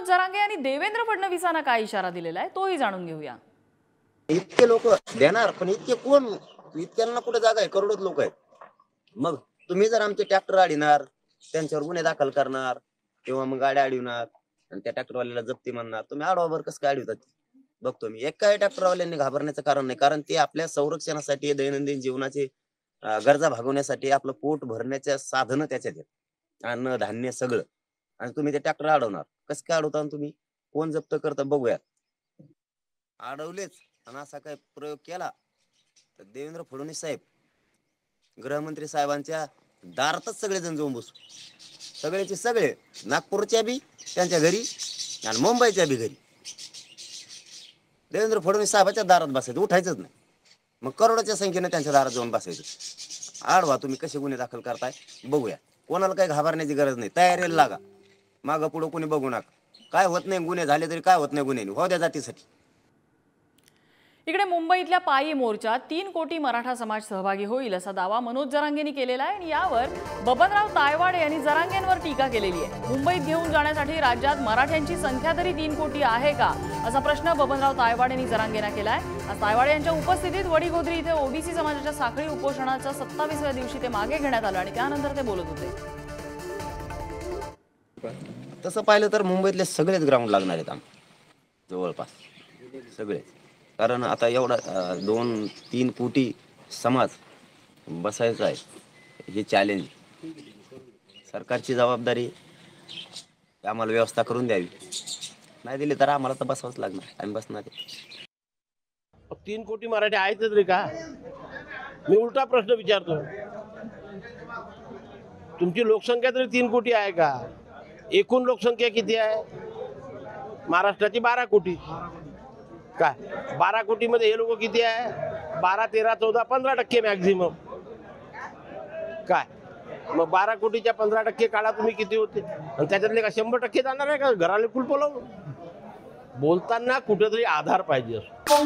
मनोज जरांगे यांनी देवेंद्र फडणवीसांना काय इशारा दिलेला आहे तोही जाणून घेऊया। इतके लोक देणार, पण इतके कोण? इतक्यांना कुठे जागा आहे? करोडोत लोक आहेत। मग तुम्ही जर आमचे ट्रॅक्टर अडविणार, त्यांच्यावर गुन्हे दाखल करणार किंवा मग गाड्या अडविणार आणि त्या ट्रॅक्टरवाल्याला जप्ती म्हणणार, तुम्ही आडवावर कसं काय अडवितात? बघतो मी एक काही ट्रॅक्टरवाल्यांनी घाबरण्याचं कारण नाही, कारण ते आपल्या संरक्षणासाठी, दैनंदिन जीवनाचे गरजा भागवण्यासाठी, आपलं पोट भरण्याच्या साधनं त्याच्यात आहेत, अन्न धान्य सगळं, आणि तुम्ही ते ट्रॅक्टर अडवणार कसं काय? अडवता तुम्ही? कोण जप्त करतं बघूया। अडवलेच आणि असा काय प्रयोग केला तर देवेंद्र फडणवीस साहेब, गृहमंत्री साहेबांच्या दारातच सगळेजण जाऊन बसू, सगळेचे सगळे, नागपूरच्या बी त्यांच्या घरी आणि मुंबईच्या बी घरी देवेंद्र फडणवीस साहेबांच्या दारात बसायचं, उठायचंच नाही। मग करोडोच्या संख्येने त्यांच्या दारात जाऊन बसायचं। आडवा तुम्ही कसे गुन्हे दाखल करताय बघूया। कोणाला काही घाबरण्याची गरज नाही, तयारीला लागा, मागं पुढं कोणी बघू नका। काय होत नाही, गुन्हे झाले तरी काय होत नाही, गुन्हे हो द्या जातीसाठी। इकडे मुंबईतल्या पायी मोर्चात 3 कोटी मराठा समाज सहभागी होईल असा दावा मनोज जरांगेंनी केलेला आहे आणि यावर बबनराव तायवाडे यांनी जरांगेंवर टीका केलेली आहे। मुंबईत घेऊन जाण्यासाठी राज्यात मराठ्यांची संख्या तरी 3 कोटी आहे का असा प्रश्न बबनराव तायवाडे यांनी जरांगेंना केलाय। आज तायवाडे यांच्या उपस्थितीत वडीगोद्री इथे ओबीसी समाजाच्या साखळी उपोषणाच्या 27व्या दिवशी ते मागे घेण्यात आलं आणि त्यानंतर ते बोलत होते। तसं पाहिलं तर मुंबईतले सगळेच ग्राउंड लागणार आहेत जवळपास सगळे, कारण आता एवढा 2-3 कोटी समाज बसायचा आहे, हे चॅलेंज। सरकारची जबाबदारी आम्हाला व्यवस्था करून द्यावी, नाही दिली तर आम्हाला तर बसावंच लागणार, आम्ही बसणार आहे। 3 कोटी मराठी आहेतच रे का? मी उलटा प्रश्न विचारतो, तुमची लोकसंख्या तरी 3 कोटी आहे का? एकूण लोकसंख्या किती आहे महाराष्ट्राची? 12 कोटी। काय 12 कोटी मध्ये हे लोक किती आहे? 12, 13, 14, 15% मॅक्झिमम। काय मग 12 कोटीच्या 15% काळा तुम्ही किती होते? आणि त्याच्यातले का 100% जाणार आहे का घराला कुलप लावून? बोलताना कुठेतरी आधार पाहिजे असतो।